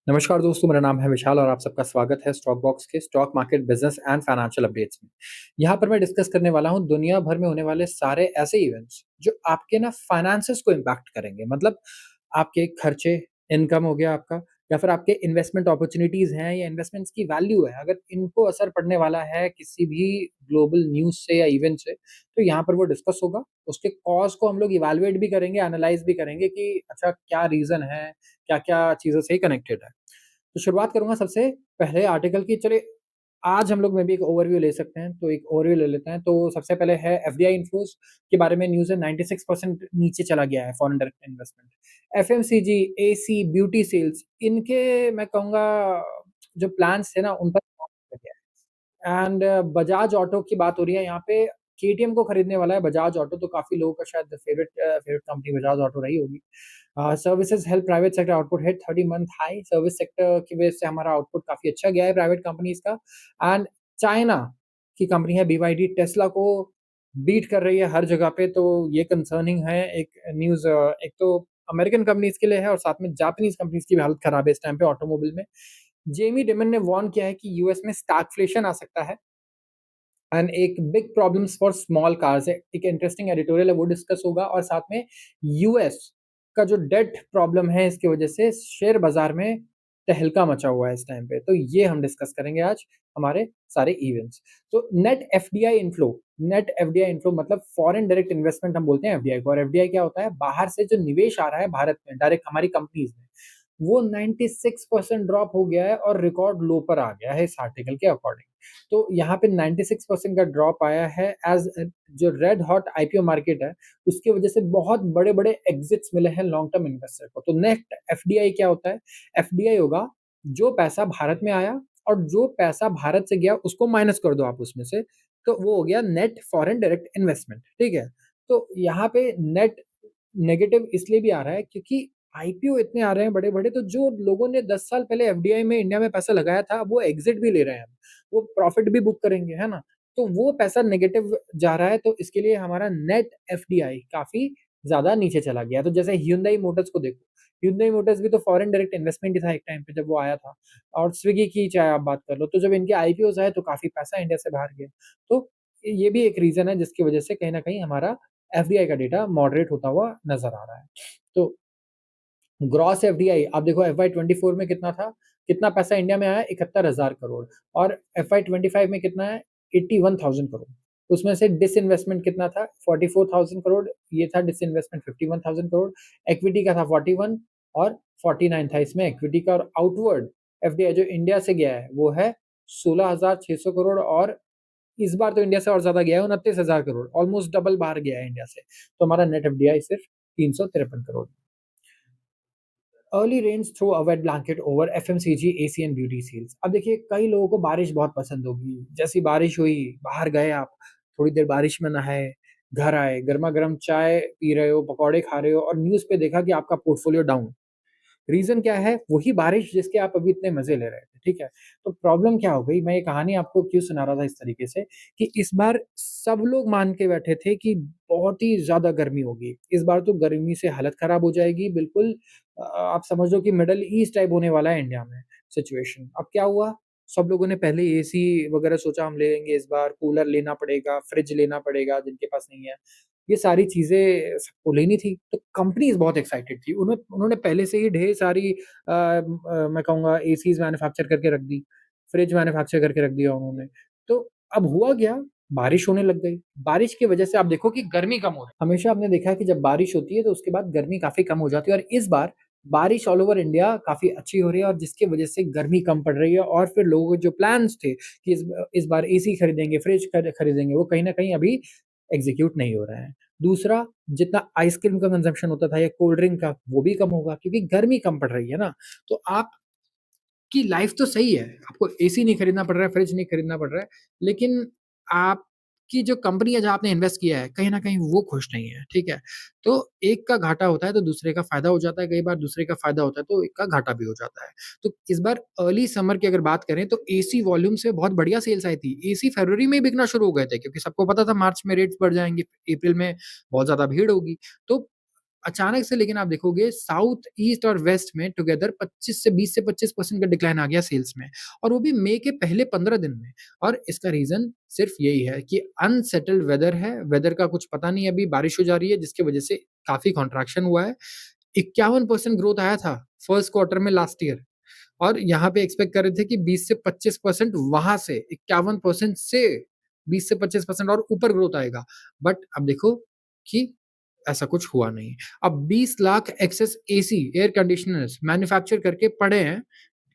नमस्कार दोस्तों, मेरा नाम है विशाल और आप सबका स्वागत है स्टॉक बॉक्स के stock market business and financial updates में। यहाँ पर मैं डिस्कस करने वाला हूँ दुनिया भर में होने वाले सारे ऐसे इवेंट्स जो आपके ना फाइनेंसेस को इम्पैक्ट करेंगे। मतलब आपके खर्चे, इनकम हो गया आपका या फिर आपके इन्वेस्टमेंट अपॉर्चुनिटीज़ हैं या इन्वेस्टमेंट्स की वैल्यू है, अगर इनको असर पड़ने वाला है किसी भी ग्लोबल न्यूज़ से या इवेंट से, तो यहाँ पर वो डिस्कस होगा। उसके कॉज़ को हम लोग इवैल्यूएट भी करेंगे, एनालाइज़ भी करेंगे कि अच्छा क्या रीज़न है, क्या-क्या चीज़ों से कनेक्टेड है। तो शुरुआत करूँगा सबसे पहले आर्टिकल की। चलिए आज हम लोग मे बी एक ओवरव्यू ले सकते हैं, तो एक ओवरव्यू ले लेते हैं। तो सबसे पहले है एफडीआई इन्फ्लोज़ के बारे में न्यूज़ है। 96% नीचे चला गया है foreign direct investment. FMCG, AC, beauty sales इनके मैं कहूँगा जो प्लान्स थे ना उन पर एंड बजाज ऑटो की बात हो रही है यहाँ पे। केटीएम को खरीदने वाला है बजाज ऑटो, तो काफ़ी लोगों का शायद फेवरेट कंपनी बजाज ऑटो रही होगी। Services help private sector output hit 30 month high. Service sector की वजह से हमारा आउटपुट काफ़ी अच्छा गया है प्राइवेट कंपनीज़ का। एंड चाइना की कंपनी है बीवाईडी, टेस्ला को बीट कर रही है हर जगह पे, तो ये कंसर्निंग है। एक न्यूज़ एक तो अमेरिकन कंपनीज़ के लिए है और साथ में जापानीज़ कंपनीज़ की भी हालत खराब है इस टाइम पे ऑटोमोबाइल में। जेमी डिमन ने वार्न किया है कि यूएस में स्टैगफ्लेशन आ सकता है एंड एक big problems for small cars है। एक इंटरेस्टिंग एडिटोरियल है, वो डिस्कस होगा और साथ में यूएस का जो डेट प्रॉब्लम है इसकी वजह से शेयर बाजार में तहलका मचा हुआ है इस टाइम पे, तो ये हम डिस्कस करेंगे आज हमारे सारे इवेंट्स। तो नेट एफडीआई इनफ्लो मतलब फॉरेन डायरेक्ट इन्वेस्टमेंट हम बोलते हैं एफडीआई को। और एफडीआई क्या होता है? बाहर से जो निवेश आ रहा है भारत में डायरेक्ट हमारी कंपनीज में, वो 96% ड्रॉप हो गया है और रिकॉर्ड लो पर आ गया है इस आर्टिकल के अकॉर्डिंग। तो यहाँ पे 96% का ड्रॉप आया है एज़ जो रेड हॉट आईपीओ मार्केट है, उसकी वजह से बहुत बड़े-बड़े एग्ज़िट्स मिले हैं लॉन्ग टर्म इन्वेस्टर को। तो नेट एफडीआई क्या होता है? एफडीआई होगा जो पैसा भारत में आया और जो पैसा भारत से गया उसको माइनस कर दो आप उसमें से, तो वो हो गया नेट फॉरेन डायरेक्ट इन्वेस्टमेंट, ठीक है? तो यहाँ पे नेट नेगेटिव इसलिए भी आ रहा है क्योंकि आईपीओ इतने आ रहे हैं बड़े-बड़े, तो जो लोगों ने 10 साल पहले एफडीआई में इंडिया में पैसा लगाया था, वो एग्ज़िट भी ले रहे हैं। वो प्रॉफ़िट भी बुक करेंगे, है ना? तो वो पैसा नेगेटिव जा रहा है, तो इसके लिए हमारा नेट एफडीआई काफ़ी ज़्यादा नीचे चला गया। तो जैसे ह्युंडई मोटर्स को देखो, ह्युंडई मोटर्स भी तो फॉरेन डायरेक्ट इन्वेस्टमेंट ही था एक टाइम पे जब वो आया था। और स्विगी की चाहे आप बात कर लो, तो जब इनके आईपीओज़ आए तो काफ़ी पैसा इंडिया से बाहर गया। तो ये भी एक रीज़न है जिसकी वजह से कहीं न कहीं हमारा एफडीआई का डेटा मॉडरेट होता हुआ नज़र आ रहा है। तो ग्रॉस एफडीआई आप देखो एफवाई 24 में कितना था? कितना पैसा इंडिया में आया? 71,000 करोड़। और एफवाई 25 में कितना है? 81,000 करोड़। उसमें से डिसइन्वेस्टमेंट कितना था? 44,000 करोड़, ये था डिसइन्वेस्टमेंट 51,000 करोड़। इक्विटी का था 41 और 49 था इसमें इक्विटी का। और आउटवर्ड एफडीआई जो इंडिया से गया है, वो है 16,600 करोड़। और इस बार तो इंडिया से और ज़्यादा गया है, 29,000 करोड़, ऑलमोस्ट डबल बाहर गया है इंडिया से। तो हमारा नेट एफडीआई सिर्फ 353 crore. Early rains throw a wet blanket over FMCG, AC and beauty sales. अब देखिए कई लोगों को बारिश बहुत पसंद होगी। जैसी बारिश हुई, बाहर गए आप, थोड़ी देर बारिश में नहाए, घर आए, गरमा-गरम चाय पी रहे हो, पकौड़े खा रहे हो और न्यूज़ पे देखा कि आपका पोर्टफोलियो डाउन। रीज़न क्या है? वही बारिश जिसके आप अभी इतने मज़े ले रहे थे, ठीक है? तो प्रॉब्लम क्या हो गई? मैं ये कहानी आपको क्यों सुना रहा था इस तरीके से कि इस बार सब लोग मान के बैठे थे कि बहुत ही ज़्यादा गर्मी होगी। इस बार तो गर्मी से हालत ख़राब हो जाएगी बिल्कुल। आप समझ लो कि मिडल ईस्ट टाइप होने वाला है इंडिया में सिचुएशन। अब क्या हुआ? सब लोगों ने पहले एसी वग़ैरह सोचा हम लेंगे इस बार, कूलर लेना पड़ेगा, फ्रिज लेना पड़ेगा जिनके पास नहीं है। ये सारी चीज़ें सबको लेनी थी, तो कंपनीज़ बहुत एक्साइटेड थी। उन्होंने पहले से ही ढेर सारी मैं कहूँगा एसीज़ मैन्युफैक्चर करके रख दी, फ्रिज मैन्युफैक्चर करके रख दिया उन्होंने। तो अब हुआ क्या? बारिश होने लग गई। बारिश की वजह से आप देखो कि गर्मी कम हो रही है। हमेशा आपने देखा है कि जब बारिश होती है तो उसके बाद गर्मी काफ़ी कम हो जाती है और इस बार बारिश ऑल ओवर इंडिया काफ़ी अच्छी हो रही है और जिसकी वजह से गर्मी कम पड़ रही है और फिर लोगों के जो प्लान्स थे कि इस बार एसी खरीदेंगे, फ्रिज खरीदेंगे, वो कहीं न कहीं अभी एग्ज़ीक्यूट नहीं हो रहे हैं। दूसरा, जितना आइसक्रीम का कंज़म्पशन होता था या कोल्ड ड्रिंक का, वो भी कम होगा क्योंकि गर्मी कम पड़ रही है ना। तो आपकी लाइफ़ तो सही है, आपको एसी नहीं खरीदना पड़ रहा है, फ्रिज नहीं खरीदना पड़ रहा है, लेकिन आपकी जो कंपनी है जहाँ आपने इन्वेस्ट किया है, कहीं न कहीं वो खुश नहीं है, ठीक है? तो एक का घाटा होता है तो दूसरे का फ़ायदा हो जाता है, कई बार दूसरे का फ़ायदा होता है तो एक का घाटा भी हो जाता है। तो इस बार अर्ली समर की अगर बात करें तो एसी वॉल्यूम से बहुत बढ़िया सेल्स आई थी। एसी फरवरी में ही बिकना शुरू हो गए थे क्योंकि सबको पता था मार्च में रेट्स बढ़ जाएँगे, अप्रैल में बहुत ज़्यादा भीड़ होगी। तो अचानक से लेकिन आप देखोगे साउथ, ईस्ट और वेस्ट में टुगेदर 25 से 20 से 25% का डिक्लाइन आ गया सेल्स में, और वो भी मई के पहले 15 दिन में। और इसका रीज़न सिर्फ़ यही है कि अनसेटल्ड वेदर है, वेदर का कुछ पता नहीं है, अभी बारिश हो जा रही है जिसकी वजह से काफ़ी कॉन्ट्रैक्शन हुआ है। 51% ग्रोथ आया था फर्स्ट क्वार्टर में लास्ट ईयर, और यहाँ पे एक्सपेक्ट कर रहे थे कि 20 से 25% वहाँ से 51% से 20 से 25% और ऊपर ग्रोथ आएगा। बट अब देखो कि ऐसा कुछ हुआ नहीं। अब 20 lakh excess AC, air conditioners manufacture करके पड़े हैं,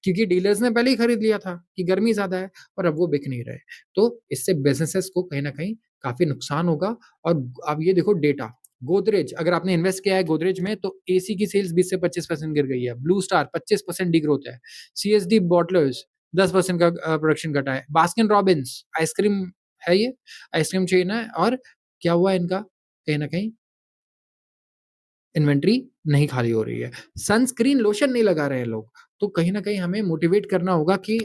क्योंकि डीलर्स ने पहले ही खरीद लिया था कि गर्मी ज़्यादा है, और अब वो बिक नहीं रहे। तो इससे बिज़नेसेस को कहीं न कहीं काफ़ी नुकसान होगा। और अब ये देखो डेटा, गोदरेज, अगर आपने इन्वेस्ट किया है गोदरेज में तो एसी की सेल्स 20 से 25% गिर गई है। ब्लू स्टार 25% डिग्रोथ है। सीएसडी बॉटलर्स 10% का प्रोडक्शन घटा है। बास्किन रॉबिन्स आइसक्रीम है ये, आइसक्रीम चेन है, और क्या हुआ इनका, कहीं न कहीं इन्वेंटरी नहीं खाली हो रही है। सनस्क्रीन लोशन नहीं लगा रहे हैं लोग। तो कहीं न कहीं हमें मोटिवेट करना होगा कि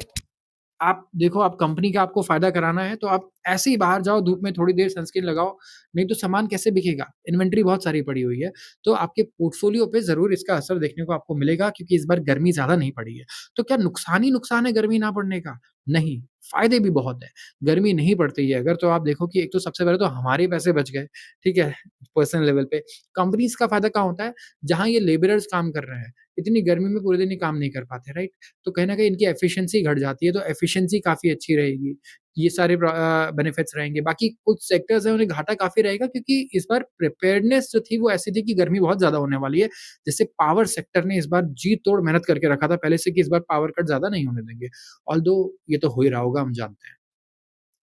आप देखो, आप कंपनी का आपको फ़ायदा कराना है, तो आप ऐसे ही बाहर जाओ, धूप में थोड़ी देर सनस्क्रीन लगाओ, नहीं तो सामान कैसे बिकेगा? इन्वेंटरी बहुत सारी पड़ी हुई है। तो आपके पोर्टफ़ोलियो पे ज़रूर इसका असर देखने को आपको मिलेगा, क्योंकि इस बार गर्मी ज़्यादा नहीं पड़ी है। तो क्या नुकसान ही नुकसान है गर्मी ना पड़ने का? नहीं, फ़ायदे भी बहुत हैं। गर्मी नहीं पड़ती है अगर, तो आप देखो कि एक तो सबसे पहले तो हमारे पैसे बच गए, ठीक है? पर्सनल लेवल पे। कंपनीज़ का फ़ायदा कहाँ होता है? जहाँ ये लेबरर्स काम कर रहे हैं। इतनी गर्मी में पूरे दिन ये काम नहीं कर पाते, राइट? तो कहीं न कहीं इनकी एफिशिएंसी घट जाती है, तो एफिशिएंसी काफ़ी अच्छी रहेगी। ये सारे बेनिफिट्स रहेंगे। बाकी कुछ सेक्टर्स हैं, उन्हें घाटा काफ़ी रहेगा, क्योंकि इस बार प्रिपेयर्डनेस जो थी वो ऐसी थी कि गर्मी बहुत ज़्यादा होने वाली है। जैसे पावर सेक्टर ने इस बार जी-तोड़ मेहनत करके रखा था पहले से कि इस बार पावर कट ज़्यादा नहीं होने देंगे। ऑल्दो ये तो हो ही रहा होगा, हम जानते हैं।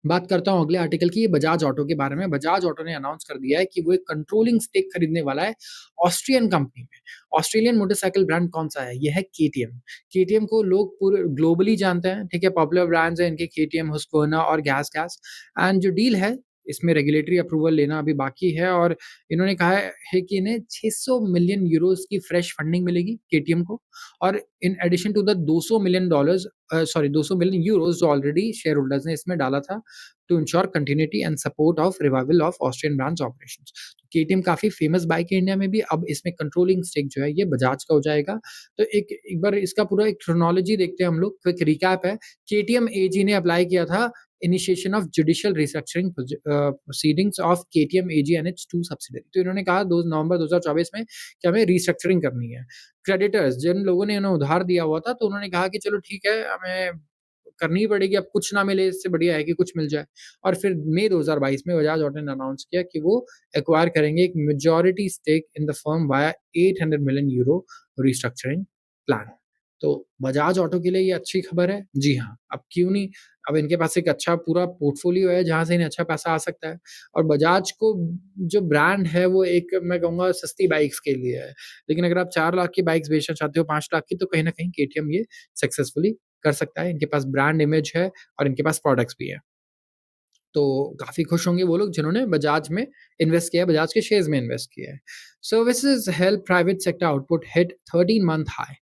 बात करता हूँ अगले आर्टिकल की, बजाज ऑटो के बारे में। बजाज ऑटो ने अनाउंस कर दिया है कि वो एक कंट्रोलिंग स्टेक खरीदने वाला है ऑस्ट्रियन कंपनी में। ऑस्ट्रेलियन मोटरसाइकिल ब्रांड कौन-सा है? ये है केटीएम। केटीएम को लोग पूरे ग्लोबली जानते हैं, ठीक है? पॉपुलर ब्रांड्स हैं इनके केटीएम, हुस्qvarna और गैस-गैस। एंड जो डील है, इसमें रेगुलेटरी अप्रूवल लेना अभी बाकी है, और इन्होंने कहा है कि इन्हें 600 मिलियन यूरोज़ की फ्रेश फंडिंग मिलेगी केटीएम को, और in addition to the 200 million dollars, 200 million euros जो ऑलरेडी शेयर होल्डर्स ने इसमें डाला था, to ensure continuity and support of revival of Austrian branch operations. KTM काफ़ी फेमस बाइक है इंडिया में भी, अब इसमें कंट्रोलिंग स्टेक जो है ये बजाज का हो जाएगा। तो एक एक बार इसका पूरा एक क्रोनोलॉजी देखते हैं हम लोग, क्विक रिकैप है। केटीएम एजी ने अप्लाई किया था initiation of judicial restructuring proceedings of KTM AG and it's 2 subsidiary. तो इन्होंने कहा 2 नवंबर 2024 में कि हमें रिस्ट्रक्चरिंग करनी है। क्रेडिटर्स जिन लोगों ने इन्हें उधार दिया हुआ था, तो उन्होंने कहा कि चलो ठीक है, हमें करनी ही पड़ेगी, अब कुछ ना मिले इससे बढ़िया है कि कुछ मिल जाए। और फिर मई 2022 में बजाज ऑटो ने अनाउंस किया कि वो एक्वायर करेंगे एक majority stake in the firm via 800 million euro restructuring plan. तो बजाज ऑटो के लिए ये अच्छी खबर है। जी हाँ, अब क्यों नहीं? अब इनके पास एक अच्छा पूरा पोर्टफोलियो है जहाँ से इन्हें अच्छा पैसा आ सकता है, और बजाज को जो ब्रांड है वो एक, मैं कहूँगा, सस्ती बाइक्स के लिए है। लेकिन अगर आप 4 लाख की बाइक्स बेचना चाहते हो, 5 लाख की, तो कहीं न कहीं केटीएम ये सक्सेसफुली कर सकता है। इनके पास ब्रांड इमेज है और इनके पास प्रोडक्ट्स भी हैं। तो काफ़ी खुश होंगे वो लोग जिन्होंने बजाज में इन्वेस्ट किया है, बजाज के शेयर्स में इन्वेस्ट किया है। Services help private sector output hit 13 month high.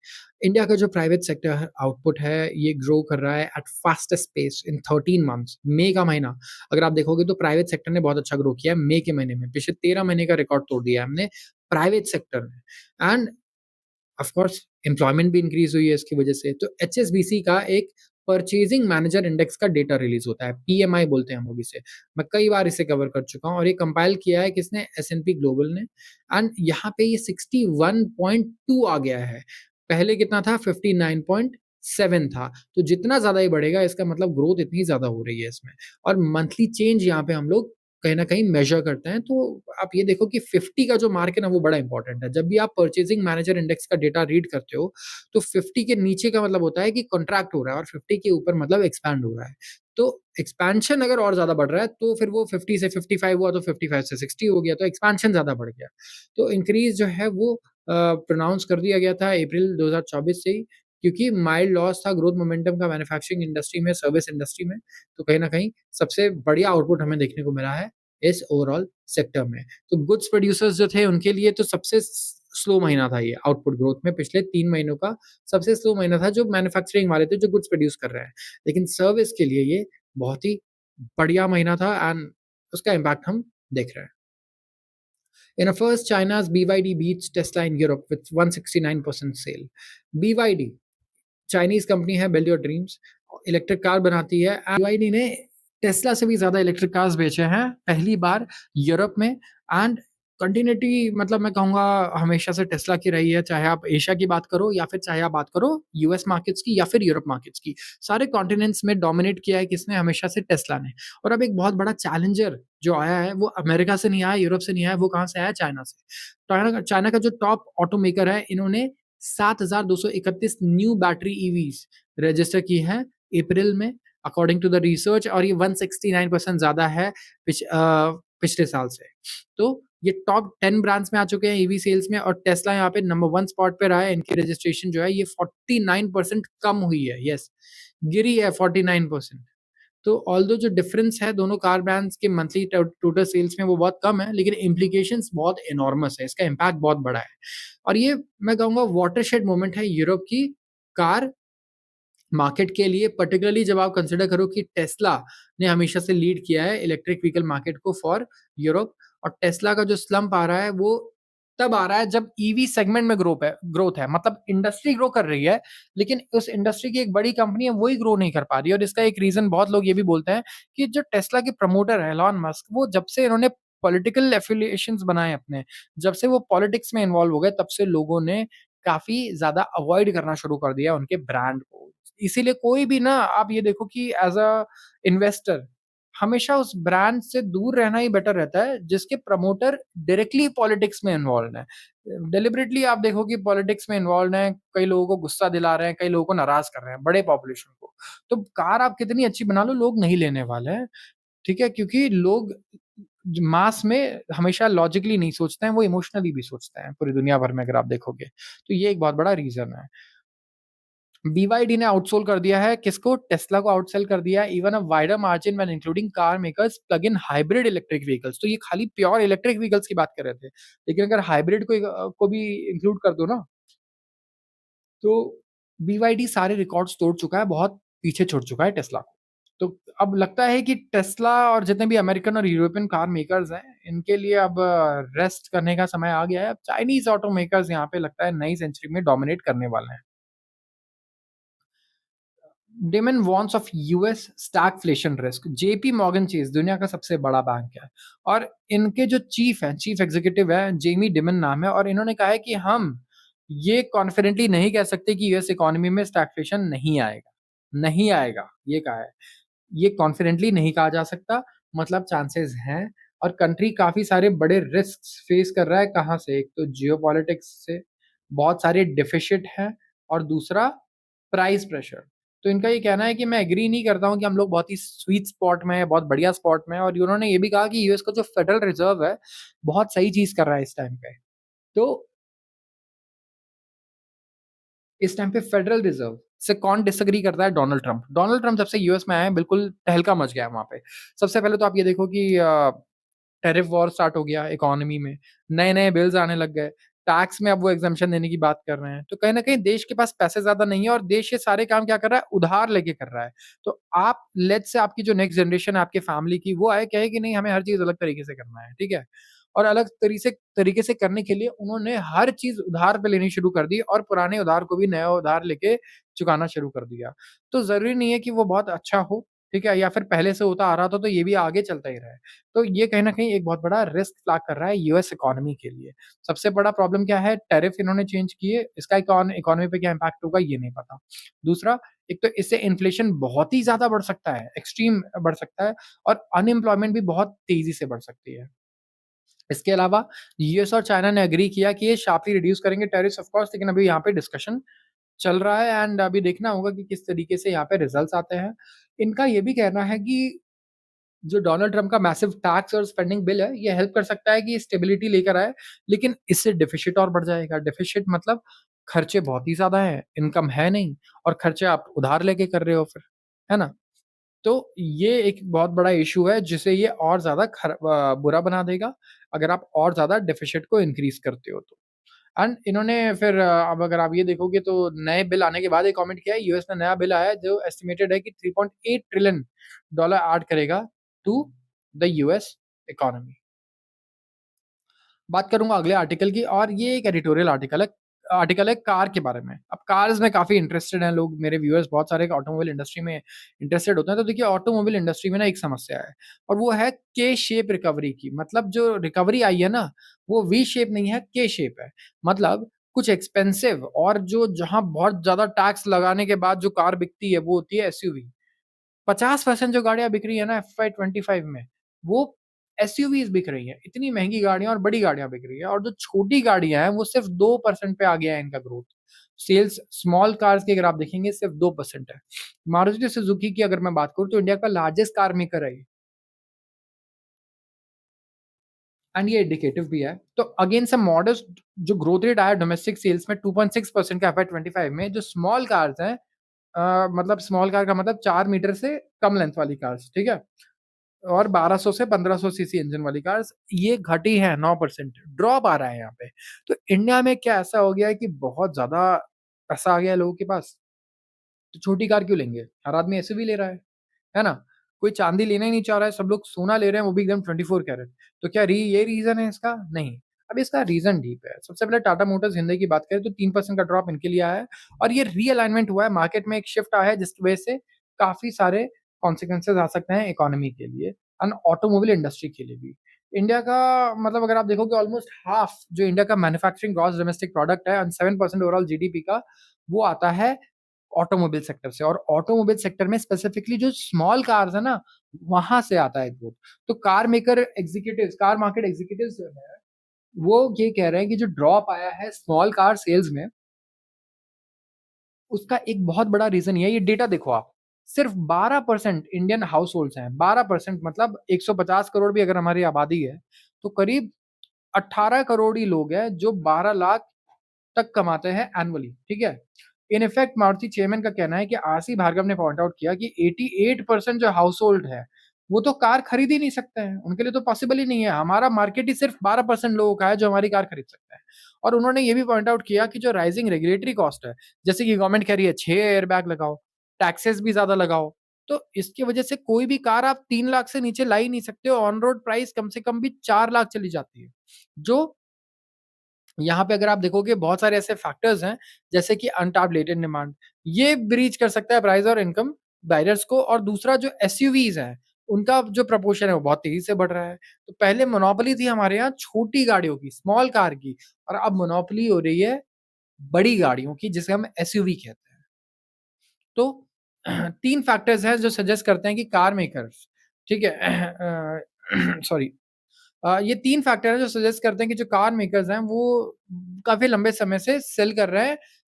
India का जो प्राइवेट सेक्टर आउटपुट है, ये ग्रो कर रहा है at fastest pace in 13 months. मई का महीना अगर आप देखोगे तो प्राइवेट सेक्टर ने बहुत अच्छा ग्रो किया है मई के महीने में। पिछले 13 महीने का रिकॉर्ड तोड़ दिया है हमने प्राइवेट सेक्टर ने। एंड ऑफ कोर्स एम्प्लॉयमेंट भी इंक्रीज़ हुई है इसकी वजह से। तो एचएसबीसी का एक परचेजिंग मैनेजर इंडेक्स का डेटा रिलीज़ होता है, पीएमआई बोलते हैं हम लोग इसे। मैं कई बार इसे कवर कर चुका हूँ, और ये कंपाइल किया है किसने? एस&पी ग्लोबल ने। एंड यहाँ पे ये 61.2 आ गया है। पहले कितना था? 59.7 था। तो जितना ज़्यादा ये बढ़ेगा, इसका मतलब ग्रोथ इतनी ज़्यादा हो रही है इसमें। और मंथली चेंज यहाँ पे हम लोग कहीं न कहीं मेज़र करते हैं। तो आप ये देखो कि 50 का जो मार्क है ना, वो बड़ा इम्पोर्टेंट है। जब भी आप परचेजिंग मैनेजर इंडेक्स का डेटा रीड करते हो, तो 50 के नीचे का मतलब होता है कि कॉन्ट्रैक्ट हो रहा है, और 50 के ऊपर मतलब एक्सपैंड हो रहा है। तो एक्सपेंशन अगर और ज़्यादा बढ़ रहा है, तो फिर वो 50 से 55 हुआ, तो 55 से 60 हो गया, तो एक्सपेंशन ज़्यादा बढ़ गया। तो इंक्रीज़ जो है वो प्रोनाउंस कर दिया गया था अप्रैल 2024 से ही, क्योंकि माइल्ड लॉस था ग्रोथ मोमेंटम का मैन्युफैक्चरिंग इंडस्ट्री में, सर्विस इंडस्ट्री में। तो कहीं न कहीं सबसे बढ़िया आउटपुट हमें देखने को मिला है इस ओवरऑल सेक्टर में। तो गुड्स प्रोड्यूसर्स जो थे उनके लिए तो सबसे स्लो महीना था ये आउटपुट ग्रोथ में, पिछले 3 महीनों का सबसे स्लो महीना था जो मैन्युफैक्चरिंग वाले थे, जो गुड्स प्रोड्यूस कर रहे हैं। लेकिन सर्विस के लिए ये बहुत ही बढ़िया महीना था, एंड उसका इम्पैक्ट हम देख रहे हैं। In a first, China's BYD beats Tesla in Europe with 169% sale. BYD Chinese company है, build your dreams, electric car बनाती है। BYD ने टेस्ला से भी ज्यादा इलेक्ट्रिक कार्स बेचे हैं पहली बार यूरोप में। एंड कंटिन्यूटी मतलब मैं कहूंगा हमेशा से टेस्ला की रही है, चाहे आप एशिया की बात करो या फिर चाहे आप बात करो यूएस मार्केट्स की या फिर यूरोप मार्केट्स की। सारे कॉन्टिनेंट्स में डोमिनेट किया है किसने? हमेशा से टेस्ला ने। और अब एक बहुत बड़ा चैलेंजर जो आया है वो अमेरिका से नहीं आया, यूरोप से नहीं आया, वो कहाँ से आया? चाइना से। चाइना का जो टॉप ऑटोमेकर है, इन्होंने 7,231 न्यू बैटरी ईवीज रजिस्टर की है अप्रैल में, अकॉर्डिंग टू द रिसर्च। और ये 169% ज्यादा है पिछले साल से। तो ये टॉप 10 ब्रांड्स में आ चुके हैं ईवी सेल्स में, और टेस्ला यहाँ पे नंबर 1 स्पॉट पे रहा है। इनकी रजिस्ट्रेशन जो है ये 49% कम हुई है। यस, गिरी है 49%। तो ऑल्दो जो डिफरेंस है दोनों कार ब्रांड्स के मंथली टोटल सेल्स में वो बहुत कम है, लेकिन इम्प्लीकेशंस बहुत एनॉर्मस है, इसका इम्पैक्ट बहुत बड़ा है। और ये मैं कहूँगा वाटरशेड मोमेंट है यूरोप की कार मार्केट के लिए, पर्टिकुलरली जब आप कंसिडर करो कि टेस्ला ने हमेशा से लीड किया है इलेक्ट्रिक व्हीकल मार्केट को फॉर यूरोप। और टेस्ला का जो स्लम्प आ रहा है वो तब आ रहा है जब ईवी सेगमेंट में ग्रोथ है, मतलब इंडस्ट्री ग्रो कर रही है, लेकिन उस इंडस्ट्री की एक बड़ी कंपनी है वही ग्रो नहीं कर पा रही है। और इसका एक रीजन बहुत लोग ये भी बोलते हैं कि जो टेस्ला के प्रमोटर है एलॉन मस्क, वो जब से इन्होंने पॉलिटिकल एफिलिएशंस बनाए अपने, जब से वो पॉलिटिक्स में इन्वॉल्व हो गए, तब से लोगों ने काफी ज्यादा अवॉइड करना शुरू कर दिया उनके ब्रांड को। इसीलिए कोई भी ना, आप ये देखो कि एज अ इन्वेस्टर हमेशा उस ब्रांड से दूर रहना ही बेटर रहता है जिसके प्रमोटर डायरेक्टली पॉलिटिक्स में इन्वॉल्व है। डिलिबरेटली आप देखो कि पॉलिटिक्स में इन्वॉल्व हैं, कई लोगों को गुस्सा दिला रहे हैं, कई लोगों को नाराज कर रहे हैं, बड़े पॉपुलेशन को। तो कार आप कितनी अच्छी बना लो, लोग नहीं लेने वाले हैं। ठीक है, क्योंकि लोग मास में हमेशा लॉजिकली नहीं सोचते हैं, वो इमोशनली भी सोचते हैं पूरी दुनिया भर में, अगर आप देखोगे तो ये एक बहुत बड़ा रीजन है। BYD ने आउटसोल कर दिया है किसको? टेस्ला को आउटसेल कर दिया है, even a wider margin when including car makers plug in hybrid electric vehicles. तो ये खाली प्योर इलेक्ट्रिक व्हीकल्स की बात कर रहे थे, लेकिन अगर हाइब्रिड को भी इंक्लूड कर दो ना, तो BYD सारे रिकॉर्ड्स तोड़ चुका है, बहुत पीछे छुट चुका है टेस्ला को। तो अब लगता है कि टेस्ला और जितने भी अमेरिकन और यूरोपियन कार मेकर्स हैं, इनके लिए अब रेस्ट करने का समय आ गया है। अब चाइनीज ऑटो मेकर्स यहाँ पे लगता है नई सेंचुरी में डोमिनेट करने वाले हैं। Dimon warns of US stagflation risk. JP Morgan Chase दुनिया का सबसे बड़ा बैंक है, और इनके जो चीफ है, चीफ एग्जीक्यूटिव है, जेमी डिमन नाम है, और इन्होंने कहा है कि हम ये कॉन्फिडेंटली नहीं कह सकते कि यूएस इकोनॉमी में स्टैगफ्लेशन नहीं आएगा। नहीं आएगा ये कहा है, ये कॉन्फिडेंटली नहीं कहा जा सकता, मतलब चांसेस हैं। और कंट्री काफी सारे बड़े रिस्क फेस कर रहा है। कहाँ से? एक तो जियोपॉलिटिक्स से बहुत सारे डिफिशिट हैं, और दूसरा प्राइस प्रेशर। तो इनका ये कहना है कि मैं एग्री नहीं करता हूँ कि हम लोग बहुत ही स्वीट स्पॉट में है, बहुत बढ़िया स्पॉट में है। और उन्होंने ये भी कहा कि यूएस का जो फेडरल रिजर्व है बहुत सही चीज कर रहा है इस टाइम पे। तो इस टाइम पे फेडरल रिजर्व से कौन डिसएग्री करता है? Donald Trump. डोनाल्ड ट्रंप जब से यूएस में आए हैं बिल्कुल तहलका मच गया है वहां पे। सबसे पहले तो आप ये देखो कि टैरिफ वॉर स्टार्ट हो गया इकोनॉमी में, नए-नए बिल्स आने लग गए, टैक्स में अब वो एग्जम्पशन देने की बात कर रहे हैं। तो कहीं न कहीं देश के पास पैसे ज़्यादा नहीं है, और देश ये सारे काम क्या कर रहा है? उधार लेके कर रहा है। तो आप लेट्स से आपकी जो नेक्स्ट जनरेशन है आपकी फैमिली की, वो आए कहे कि नहीं हमें हर चीज़ अलग तरीके से करना है, ठीक है? और अलग तरीके से करने के लिए उन्होंने हर चीज़ उधार पे लेनी शुरू कर दी, और पुराने उधार को भी नया उधार लेके चुकाना शुरू कर दिया। तो ज़रूरी नहीं है कि वो बहुत अच्छा हो, ठीक है? या फिर पहले से होता आ रहा था तो ये भी आगे चलता ही रहे। तो ये कहीं न कहीं एक बहुत बड़ा रिस्क फ्लैग कर रहा है यूएस इकोनॉमी के लिए। सबसे बड़ा प्रॉब्लम क्या है? टैरिफ इन्होंने चेंज किए, इसका इकोनॉमी पे क्या इम्पैक्ट होगा ये नहीं पता। दूसरा, एक तो इससे इन्फ्लेशन बहुत ही ज़्यादा बढ़ सकता है, एक्सट्रीम बढ़ सकता है, और अनएम्प्लॉयमेंट भी बहुत तेज़ी से बढ़ सकती है। इसके अलावा यूएस और चाइना ने एग्री किया कि ये शार्पली रिड्यूस करेंगे टैरिफ्स ऑफ कोर्स, लेकिन अभी यहाँ पे डिस्कशन चल रहा है, एंड अभी देखना होगा कि किस तरीके से यहाँ पे रिजल्ट्स आते हैं। इनका ये भी कहना है कि जो डोनाल्ड ट्रम्प का मैसिव टैक्स और स्पेंडिंग बिल है, ये हेल्प कर सकता है कि स्टेबिलिटी लेकर आए, लेकिन इससे डेफिसिट और बढ़ जाएगा। डेफिसिट मतलब खर्चे बहुत ही ज़्यादा हैं, इनकम है नहीं, और खर्चे आप उधार लेके कर रहे हो फिर, है ना? तो ये एक बहुत बड़ा इश्यू है जिसे ये और ज़्यादा बुरा बना देगा, अगर आप और ज़्यादा डेफिसिट को इंक्रीज़ करते हो तो। एंड इन्होंने फिर अब अगर आप ये देखोगे तो नए बिल आने के बाद एक कमेंट किया है, यूएस में नया बिल आया है जो एस्टिमेटेड है कि 3.8 ट्रिलियन डॉलर ऐड करेगा टू द यूएस इकोनॉमी। बात करूँगा अगले आर्टिकल की और ये एक एडिटोरियल आर्टिकल है कार के बारे में। अब कार्स में काफ़ी इंटरेस्टेड हैं लोग, मेरे व्यूअर्स बहुत सारे ऑटोमोबाइल इंडस्ट्री में इंटरेस्टेड होते हैं। तो देखिए ऑटोमोबाइल इंडस्ट्री में ना एक समस्या है और वो है के शेप रिकवरी की। मतलब जो रिकवरी आई है ना, वो वी शेप नहीं है, के शेप है। मतलब कुछ एक्सपेंसिव और जो जहाँ बहुत ज़्यादा टैक्स लगाने के बाद जो कार बिकती है, वो होती है एसयूवी। 50% जो गाड़ियाँ बिक रही है ना एफवाई 25 में, वो एसयूवीज़ बिक रही हैं। इतनी महँगी गाड़ियाँ और बड़ी गाड़ियाँ बिक रही हैं और जो छोटी गाड़ियाँ हैं, वो सिर्फ़ 2% पे आ गया है इनका ग्रोथ। सेल्स स्मॉल कार्स की अगर आप देखेंगे सिर्फ़ 2% है। मारुति सुजुकी की अगर मैं बात करूँ तो इंडिया का लार्जेस्ट कार मेकर है ये एंड ये इंडिकेटिव भी है। तो अगेन सम मॉडेस्ट जो ग्रोथ रेट आया डोमेस्टिक सेल्स में 2.6% का एफवाई 25 में, जो स्मॉल कार्स हैं मतलब स्मॉल कार का मतलब 4 मीटर से कम लेंथ वाली कार्स, ठीक है? और 1200 से 1500 सीसी इंजन वाली कार्स ये घटी है 9%, ड्रॉप आ रहा है यहाँ पे। तो इंडिया में क्या ऐसा हो गया है कि बहुत ज़्यादा पैसा आ गया है लोगों के पास, तो छोटी कार क्यों लेंगे? हर आदमी एसयूवी ले रहा है ना? कोई चाँदी लेना ही नहीं चाह रहा है, सब लोग सोना ले रहे हैं, वो भी एकदम 24 कैरेट। तो क्या री ये रीज़न है इसका? नहीं। अब इसका रीज़न डीप है। सबसे पहले टाटा मोटर्स हिंडई की बात करें तो 3% का ड्रॉप इनके लिए आया है और ये रीअलाइनमेंट हुआ है, मार्केट में एक शिफ्ट आया है जिसकी वजह से काफ़ी सारे कॉन्सिक्वेंसेज़ आ सकते हैं इकोनॉमी के लिए एंड ऑटोमोबाइल इंडस्ट्री के लिए भी। इंडिया का मतलब अगर आप देखोगे ऑलमोस्ट हाफ जो इंडिया का मैन्युफैक्चरिंग ग्रॉस डोमेस्टिक प्रोडक्ट है एंड 7% ओवरऑल जीडीपी का, वो आता है ऑटोमोबाइल सेक्टर से और ऑटोमोबाइल सेक्टर में स्पेसिफिकली जो स्मॉल कार्स है ना, वहाँ से आता है ग्रोथ। तो कार मार्केट एग्जीक्यूटिव्स जो है, वो ये कह रहे हैं कि जो ड्रॉप आया है स्मॉल कार सेल्स में, उसका एक बहुत बड़ा रीज़न ये है, ये डेटा देखो आप। सिर्फ 12% इंडियन हाउसहोल्ड्स हैं, 12% मतलब 150 करोड़ भी अगर हमारी आबादी है, तो करीब 18 करोड़ ही लोग हैं जो 12 लाख तक कमाते हैं एनुअली, ठीक है? इन इफेक्ट मारुति चेयरमैन का कहना है कि आरसी भार्गव ने पॉइंट आउट किया कि 88% जो हाउसहोल्ड है, वो तो कार खरीद ही नहीं सकते हैं। उनके लिए तो पॉसिबल ही नहीं है। हमारा मार्केट ही सिर्फ 12% लोगों का है जो हमारी कार खरीद सकते हैं। और उन्होंने ये भी पॉइंट आउट किया कि जो राइजिंग रेगुलेटरी कॉस्ट है, जैसे कि गवर्नमेंट कह रही है 6 एयरबैग लगाओ, टैक्सेस भी ज़्यादा लगाओ, तो इसकी वजह से कोई भी कार आप 3 लाख से नीचे ला ही नहीं सकते हो। ऑन रोड प्राइस कम से कम भी 4 लाख चली जाती है, जो यहाँ पे अगर आप देखोगे बहुत सारे ऐसे फैक्टर्स हैं, जैसे कि अनटैप्ड लेटेंट डिमांड, ये ब्रीच कर सकता है प्राइस और इनकम बैरियर्स को और दूसरा जो एसयूवीज़ हैं, उनका जो प्रपोर्शन है वो बहुत तेज़ी से बढ़ रहा है। तो पहले मोनोपोली थी हमारे यहाँ छोटी गाड़ियों की, स्मॉल कार की और अब मोनोपोली हो रही है बड़ी गाड़ियों की जिसे हम एसयूवी कहते हैं। तो 3 फैक्टर्स हैं जो सजेस्ट करते हैं कि कार मेकर्स, ठीक है? सॉरी ये 3 फैक्टर हैं जो सजेस्ट करते हैं कि जो कार मेकर्स हैं वो काफ़ी लंबे समय से सेल कर रहे हैं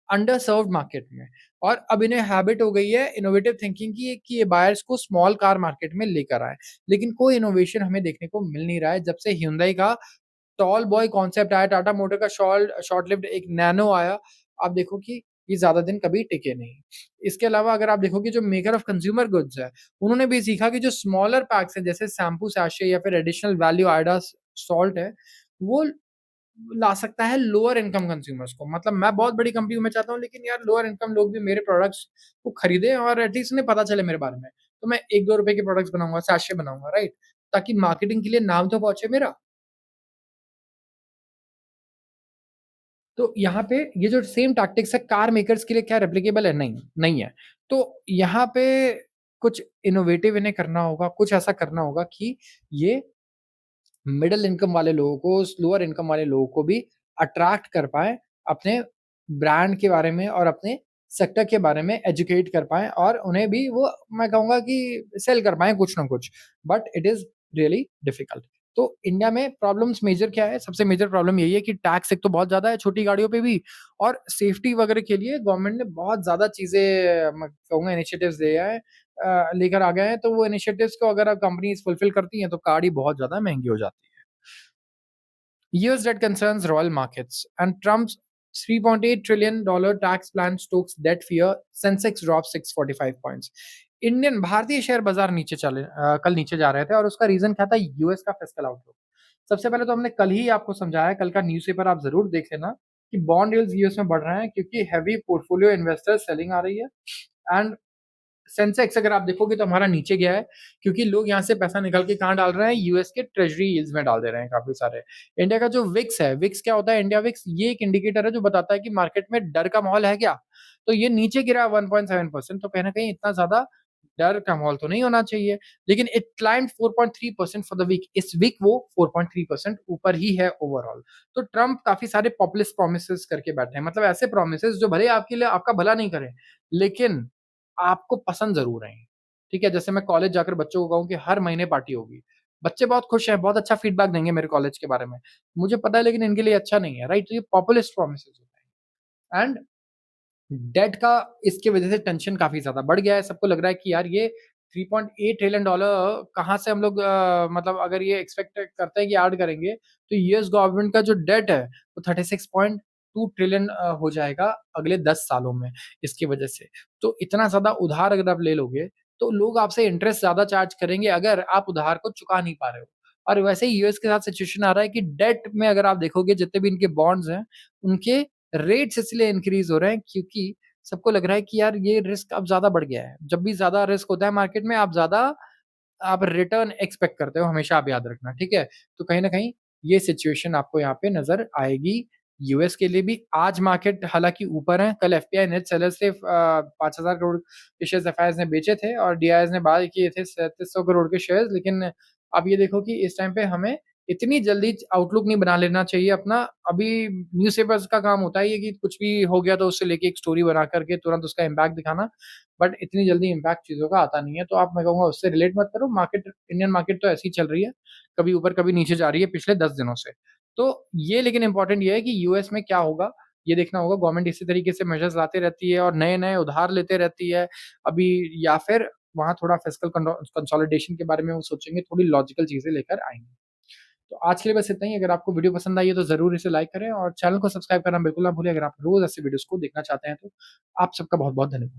अंडर सर्व्ड मार्केट में और अब इन्हें हैबिट हो गई है इनोवेटिव थिंकिंग की कि ये बायर्स को स्मॉल कार मार्केट में लेकर आएँ। लेकिन कोई इनोवेशन हमें देखने को मिल नहीं रहा है जब से hyundai का टॉल बॉय कॉन्सेप्ट आया, टाटा मोटर का शॉर्ट लिव्ड एक नैनो आया, आप देखो कि ये ज़्यादा दिन कभी टिके नहीं। इसके अलावा अगर आप देखोगे जो मेकर ऑफ कंज्यूमर गुड्स है, उन्होंने भी सीखा कि जो स्मॉलर पैक्स हैं जैसे शैम्पू सैशे या फिर एडिशनल वैल्यू एडेड सॉल्ट है, वो ला सकता है लोअर इनकम कंज्यूमर्स को। मतलब मैं बहुत बड़ी कंपनी हूँ, मैं चाहता हूँ लेकिन यार लोअर इनकम लोग भी मेरे प्रोडक्ट्स को खरीदें और एटलीस्ट उन्हें पता चले मेरे बारे में। तो मैं 1-2 रुपए के प्रोडक्ट्स बनाऊँगा, सैशे बनाऊँगा, राइट? ताकि मार्केटिंग के लिए नाम तो पहुँचे मेरा। तो यहाँ पे ये जो सेम टैक्टिक्स है कार मेकर्स के लिए क्या रेप्लिकेबल है? नहीं, नहीं है। तो यहाँ पे कुछ इनोवेटिव इन्हें करना होगा, कुछ ऐसा करना होगा कि ये मिडल इनकम वाले लोगों को, लोअर इनकम वाले लोगों को भी अट्रैक्ट कर पाएँ, अपने ब्रांड के बारे में और अपने सेक्टर के बारे में एजुकेट कर पाएँ और उन्हें भी वो मैं कहूँगा कि सेल कर पाएँ कुछ ना कुछ। But it is really difficult. तो इंडिया में प्रॉब्लम्स मेजर क्या है? सबसे मेजर प्रॉब्लम यही है कि टैक्स एक तो बहुत ज़्यादा है छोटी गाड़ियों पे भी और सेफ्टी वगैरह के लिए गवर्नमेंट ने बहुत ज़्यादा चीज़ें मैं कहूँगा इनिशिएटिव्स लिया है लेकर आ गए हैं। तो वो इनिशिएटिव्स को अगर कंपनीज़ फुलफिल करती हैं तो गाड़ी बहुत ज़्यादा महँगी हो जाती है। Years that concerns royal markets and Trump's $3.8 trillion tax plan stokes debt fear. Sensex drops 645 points. Indian भारतीय शेयर बाजार कल नीचे जा रहे थे और उसका रीजन क्या था? यूएस का फिस्कल आउटलुक। सबसे पहले तो हमने कल ही आपको समझाया, कल का न्यूज़पेपर आप जरूर देख लेना कि बॉन्ड यील्ड्स यूएस में बढ़ रहे हैं क्योंकि हैवी पोर्टफोलियो इन्वेस्टर्स सेलिंग आ रही है एंड सेंसेक्स अगर आप देखोगे तो हमारा नीचे गया है, क्योंकि लोग यहाँ से पैसा निकाल के कहाँ डाल रहे हैं? यूएस के ट्रेज़री यील्ड्स में डाल दे रहे हैं काफ़ी सारे। इंडिया का जो विक्स है, विक्स क्या होता है? इंडिया विक्स ये एक इंडिकेटर है जो बताता है कि मार्केट में डर का माहौल है क्या? तो ये नीचे गिरा है 1.7% तो कहीं न कहीं इतना ज़्यादा डर का माहौल तो नहीं होना चाहिए। लेकिन it climb 4.3% for the week. इस वीक वो 4.3% ऊपर ही है ओवरऑल। तो ट्रम्प काफ़ी सारे पॉपुलिस्ट प्रॉमिसेस करके बैठे हैं। मतलब ऐसे प्रॉमिसेस जो भले ही आपके लिए आपका भला नहीं करें, लेकिन आपको पसंद ज़रूर आएँ। ठीक है? जैसे मैं कॉलेज जाकर बच्चों को कहूँ कि हर महीने पार्टी होगी। बच्चे बहुत खुश हैं, बहुत अच्छा फीडबैक देंगे मेरे कॉलेज के बारे में। मुझे पता है लेकिन इनके लिए अच्छा नहीं है, राइट? तो ये पॉपुलिस्ट प्रॉमिसेस होते हैं एंड डेट का इसकी वजह से टेंशन काफ़ी ज़्यादा बढ़ गया है। सबको लग रहा है कि यार ये 3.8 ट्रिलियन डॉलर कहाँ से हम लोग मतलब अगर ये एक्सपेक्ट करते हैं कि ऐड करेंगे, तो यूएस गवर्नमेंट का जो डेट है, वो 36.2 ट्रिलियन हो जाएगा अगले 10 सालों में, इसकी वजह से। तो इतना ज़्यादा उधार अगर आप ले लोगे, तो लोग आपसे इंटरेस्ट ज़्यादा चार्ज करेंगे अगर आप उधार को चुका नहीं पा रहे हो। और वैसे ही यूएस के साथ सिचुएशन आ रहा है कि डेट में अगर आप देखोगे जितने भी इनके बॉन्ड्स हैं, उनके रेट्स इसलिए इंक्रीज़ हो रहे हैं क्योंकि सबको लग रहा है कि यार ये रिस्क अब ज़्यादा बढ़ गया है। जब भी ज़्यादा रिस्क होता है मार्केट में आप रिटर्न एक्सपेक्ट करते हो, हमेशा आप याद रखना, ठीक है? तो कहीं न कहीं ये सिचुएशन आपको यहाँ पे नज़र आएगी। यूएस के लिए भी आज मार्केट हालाँकि ऊपर है, कल एफपीआई नेट सेलर्स से 5,000 करोड़ के शेयर्स एफआईआईज़ ने बेचे थे और डीआईआईज़ ने बाय किए थे 3700 करोड़ के शेयर्स। लेकिन आप ये देखो कि इस टाइम पे हमें इतनी जल्दी आउटलुक नहीं बना लेना चाहिए अपना। अभी न्यूज़पेपर्स का काम होता है ये कि कुछ भी हो गया तो उससे लेके एक स्टोरी बना कर के तुरंत उसका इम्पैक्ट दिखाना। बट इतनी जल्दी इम्पैक्ट चीज़ों का आता नहीं है, तो आप मैं कहूँगा उससे रिलेट मत करो। मार्केट इंडियन मार्केट तो ऐसे ही चल रही है, कभी ऊपर कभी नीचे जा रही है पिछले 10 दिनों से। तो ये लेकिन इम्पोर्टेंट ये है कि यूएस में क्या होगा, ये देखना होगा। गवर्नमेंट इसी तरीके से मेजर्स लाते रहती है और नए-नए उधार लेते रहती है। अभी या फिर वहाँ थोड़ा फिस्कल कंसोलिडेशन के बारे में वो सोचेंगे, थोड़ी लॉजिकल चीज़ें लेकर आएँगे। तो आज के लिए बस इतना ही। अगर आपको वीडियो पसंद आई है तो ज़रूर इसे लाइक करें और चैनल को सब्सक्राइब करना बिल्कुल ना भूलें। अगर आप रोज़ ऐसे वीडियोज़ को देखना चाहते हैं तो। आप सबका बहुत-बहुत धन्यवाद।